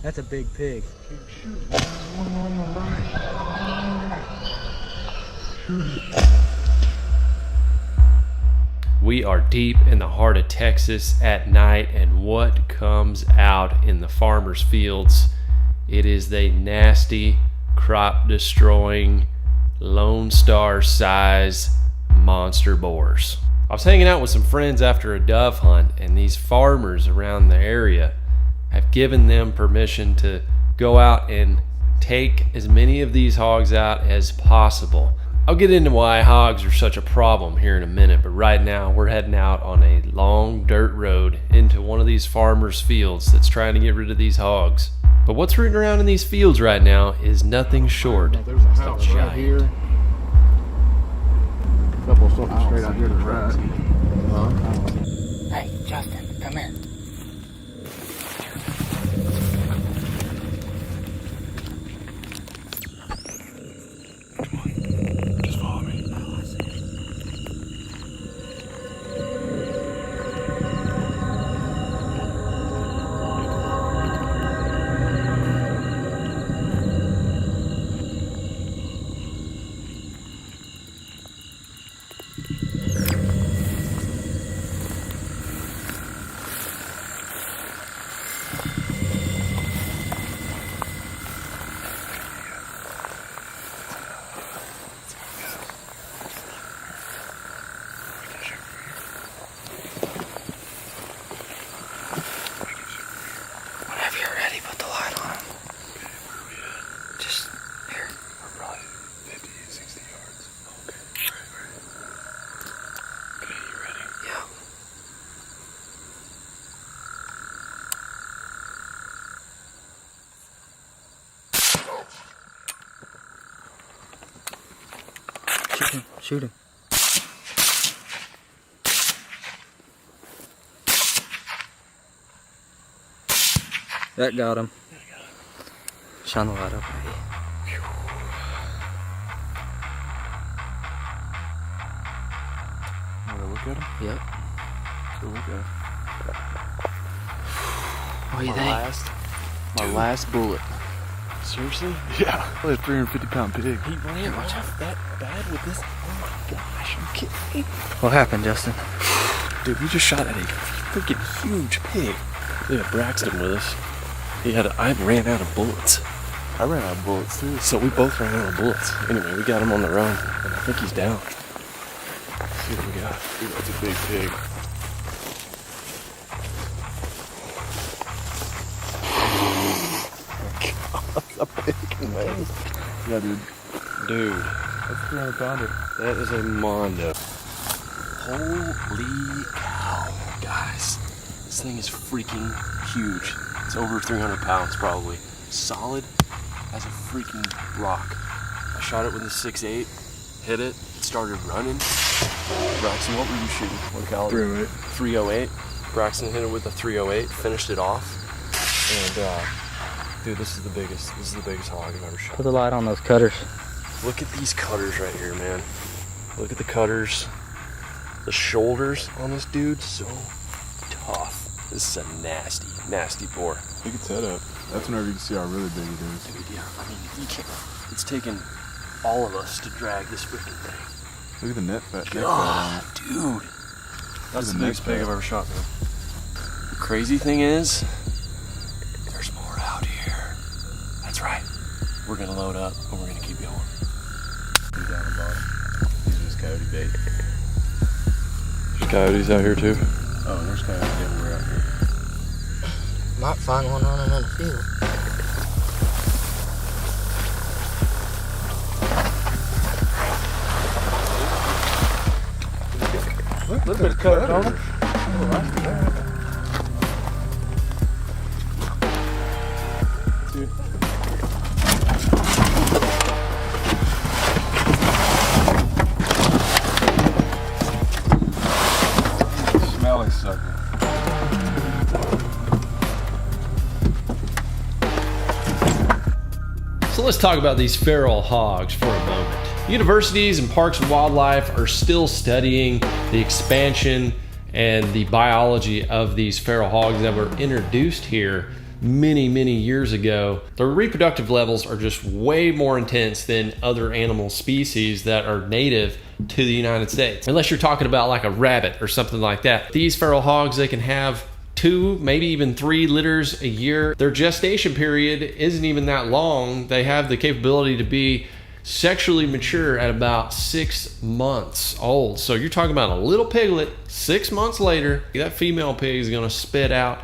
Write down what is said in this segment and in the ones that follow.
That's a big pig. We are deep in the heart of Texas at night, and what comes out in the farmers' fields? It is the nasty, crop-destroying, Lone Star size monster boars. I was hanging out with some friends after a dove hunt, and these farmers around the area have given them permission to go out and take as many of these hogs out as possible. I'll get into why hogs are such a problem here in a minute, but right now we're heading out on a long dirt road into one of these farmers' fields that's trying to get rid of these hogs. But what's rooting around in these fields right now is nothing short There's a house of right here. A couple something straight out here to the right. Hey, Justin, come here. Just follow me. Whenever you're ready, put the light on him. Okay, where are we at? Just here. We're probably 50, 60 yards. Okay, right. Okay, you ready? Yeah. Shoot him. Shoot him. That got him. Shine the light up. Wanna look at him? Yep. Go look at him. What do you think? My last bullet. Seriously? Yeah. That was a 350-pound pig. He ran off that bad with this? Oh my gosh, are you kidding me? What happened, Justin? Dude, we just shot at a freaking huge pig. We had Braxton with us. I ran out of bullets. I ran out of bullets too. So we both ran out of bullets. Anyway, we got him on the run, and I think he's down. Let's see what we got. Dude, that's a big pig. That's a big man. Yeah, dude. Dude. That's a 300 pounder. That is a mondo. Holy cow, guys. This thing is freaking huge. It's over 300 pounds probably. Solid as a freaking rock. I shot it with a 6.8, hit it, started running. Braxton, what were you shooting? What caliber? 308. 308. Braxton hit it with a 308, finished it off. And dude, this is the biggest hog I've ever shot. Put the light on those cutters. Look at these cutters right here, man. Look at the cutters. The shoulders on this dude, so tough. This is a nasty, nasty boar. Pick its head up. That's whenever you can see how really big it is. Dude, yeah, I mean, you can't. It's taken all of us to drag this freaking thing. Look at the neck fat. God, dude. That's the biggest pig I've ever shot, man. The crazy thing is, there's more out here. That's right. We're gonna load up and we're gonna keep going. Down the bottom. These are just coyote bait. There's coyotes out here too. Oh, there's coyotes everywhere out here. Might find one running in the field. Look at the coyote on it. Smelly sucker. So let's talk about these feral hogs for a moment. Universities and parks and wildlife are still studying the expansion and the biology of these feral hogs that were introduced here many years ago. Their reproductive levels are just way more intense than other animal species that are native to the United States. Unless you're talking about like a rabbit or something like that. These feral hogs, they can have 2, maybe even 3 litters a year. Their gestation period isn't even that long. They have the capability to be sexually mature at about 6 months old. So you're talking about a little piglet, 6 months later, that female pig is gonna spit out,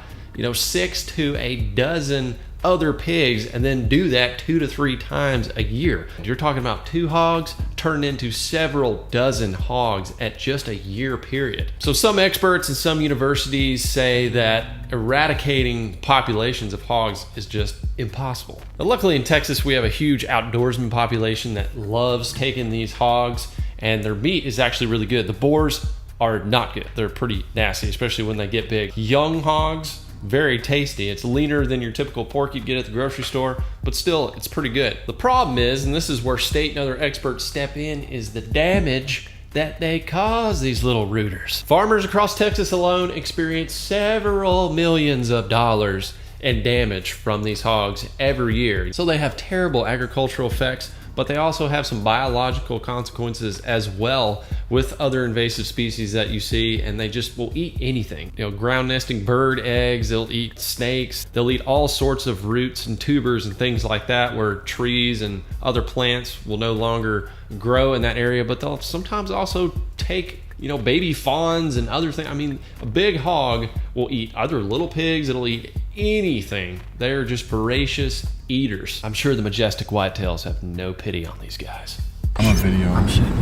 6 to a dozen other pigs, and then do that 2 to 3 times a year. You're talking about 2 hogs turned into several dozen hogs at just a year period. So some experts and some universities say that eradicating populations of hogs is just impossible. But luckily in Texas, we have a huge outdoorsman population that loves taking these hogs, and their meat is actually really good. The boars are not good. They're pretty nasty, especially when they get big. Young hogs, very tasty. It's leaner than your typical pork you'd get at the grocery store, but still, it's pretty good. The problem is, and this is where state and other experts step in, is the damage that they cause these little rooters. Farmers across Texas alone experience several millions of dollars in damage from these hogs every year. So they have terrible agricultural effects, but they also have some biological consequences as well with other invasive species that you see, and they just will eat anything. Ground nesting bird eggs, they'll eat snakes, they'll eat all sorts of roots and tubers and things like that, where trees and other plants will no longer grow in that area, but they'll sometimes also take baby fawns and other things. I mean, a big hog will eat other little pigs, it'll eat anything. They're just voracious eaters. I'm sure the majestic whitetails have no pity on these guys. I'm on video. I'm shooting.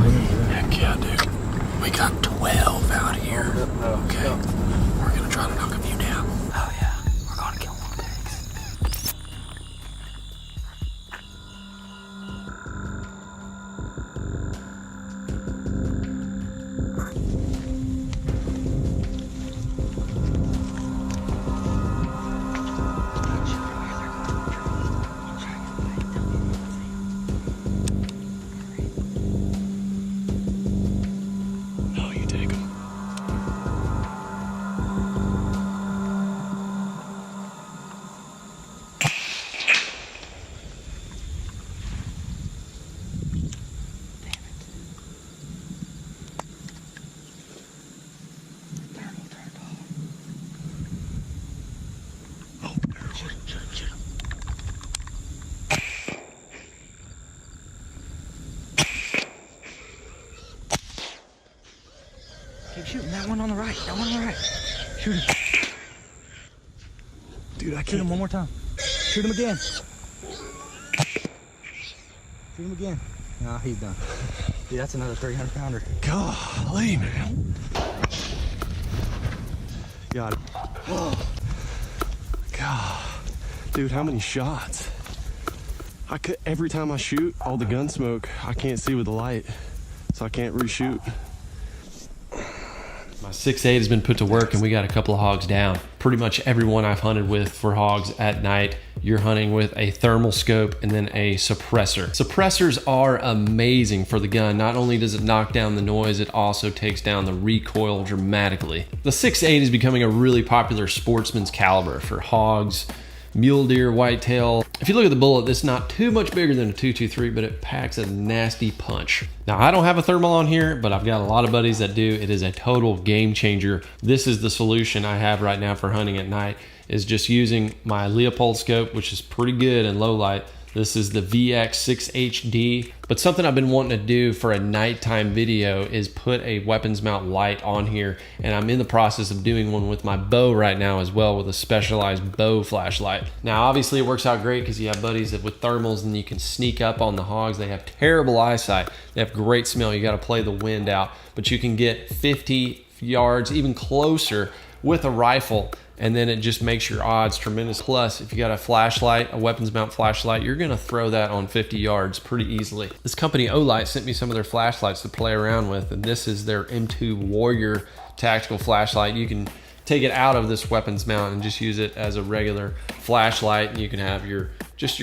Heck yeah, dude. We got 12 out here. Okay. We're gonna try to knock a few down. Oh yeah, we're gonna kill more pigs. No, you take them. Keep shooting that one on the right. That one on the right. Shoot him. Dude, I Shoot can't. him one more time. Shoot him again. Shoot him again. Nah, he's done. Dude, that's another 300 pounder. Golly, man. Got it. Oh. God. Dude, how many shots? Every time I shoot, all the gun smoke, I can't see with the light, so I can't reshoot. My 6.8 has been put to work, and we got a couple of hogs down. Pretty much everyone I've hunted with for hogs at night, you're hunting with a thermal scope and then a suppressor. Suppressors are amazing for the gun. Not only does it knock down the noise, it also takes down the recoil dramatically. The 6.8 is becoming a really popular sportsman's caliber for hogs, mule deer, whitetail. If you look at the bullet, it's not too much bigger than a .223, but it packs a nasty punch. Now, I don't have a thermal on here, but I've got a lot of buddies that do. It is a total game changer. This is the solution I have right now for hunting at night, is just using my Leopold scope, which is pretty good in low light. This is the VX6HD, but something I've been wanting to do for a nighttime video is put a weapons mount light on here, and I'm in the process of doing one with my bow right now as well, with a specialized bow flashlight. Now, obviously it works out great because you have buddies that with thermals and you can sneak up on the hogs. They have terrible eyesight. They have great smell. You got to play the wind out, but you can get 50 yards, even closer with a rifle, and then it just makes your odds tremendous. Plus, if you got a flashlight, a weapons mount flashlight, you're gonna throw that on 50 yards pretty easily. This company Olight sent me some of their flashlights to play around with, and this is their M2 Warrior tactical flashlight. You can take it out of this weapons mount and just use it as a regular flashlight, and you can have your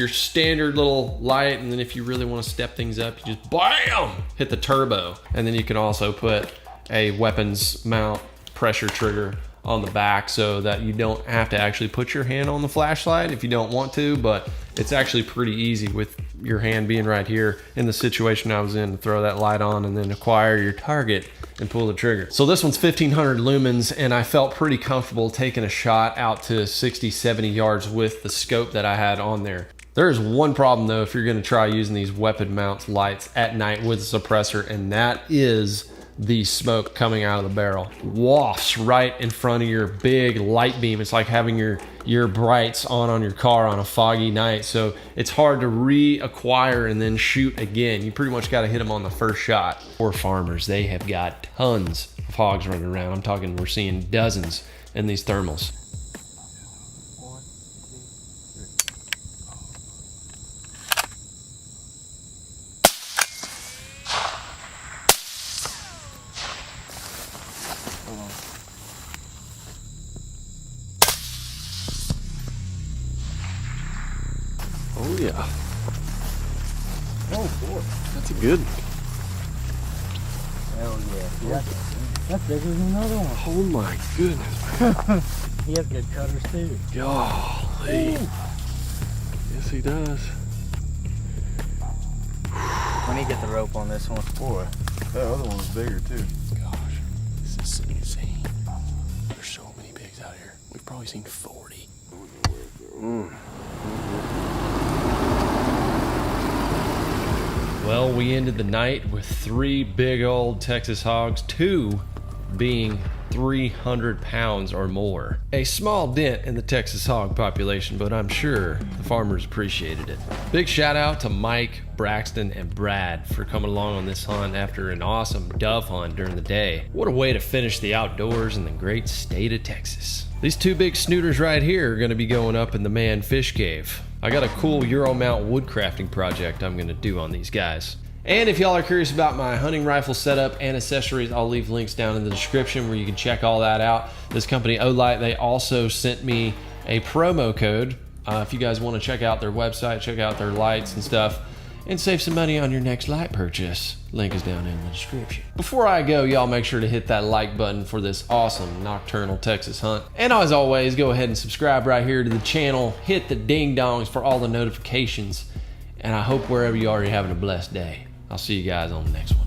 standard little light, and then if you really want to step things up, you just BAM! Hit the turbo. And then you can also put a weapons mount pressure trigger on the back so that you don't have to actually put your hand on the flashlight if you don't want to, but it's actually pretty easy with your hand being right here in the situation I was in to throw that light on and then acquire your target and pull the trigger. So this one's 1500 lumens, and I felt pretty comfortable taking a shot out to 60, 70 yards with the scope that I had on there. There's one problem though if you're gonna try using these weapon mount lights at night with a suppressor, and that is the smoke coming out of the barrel. Wafts right in front of your big light beam. It's like having your brights on your car on a foggy night. So it's hard to reacquire and then shoot again. You pretty much gotta hit them on the first shot. Poor farmers, they have got tons of hogs running around. I'm talking, we're seeing dozens in these thermals. Oh yeah. Oh boy. That's a good. Hell yeah. That's bigger than another one. Oh my goodness, man. He has good cutters too. Golly. Ooh. Yes, he does. Let me get the rope on this one. Boy, that other one's bigger too. Gosh, this is insane. There's so many pigs out here. We've probably seen 40. Well, we ended the night with 3 big old Texas hogs, 2 being 300 pounds or more. A small dent in the Texas hog population, but I'm sure the farmers appreciated it. Big shout out to Mike, Braxton, and Brad for coming along on this hunt after an awesome dove hunt during the day. What a way to finish the outdoors in the great state of Texas. These 2 big snooters right here are gonna be going up in the man fish cave. I got a cool Euro mount wood crafting project I'm gonna do on these guys. And if y'all are curious about my hunting rifle setup and accessories, I'll leave links down in the description where you can check all that out. This company, Olight, they also sent me a promo code. If you guys want to check out their website, check out their lights and stuff, and save some money on your next light purchase. Link is down in the description. Before I go, y'all make sure to hit that like button for this awesome nocturnal Texas hunt. And as always, go ahead and subscribe right here to the channel. Hit the ding dongs for all the notifications. And I hope wherever you are, you're having a blessed day. I'll see you guys on the next one.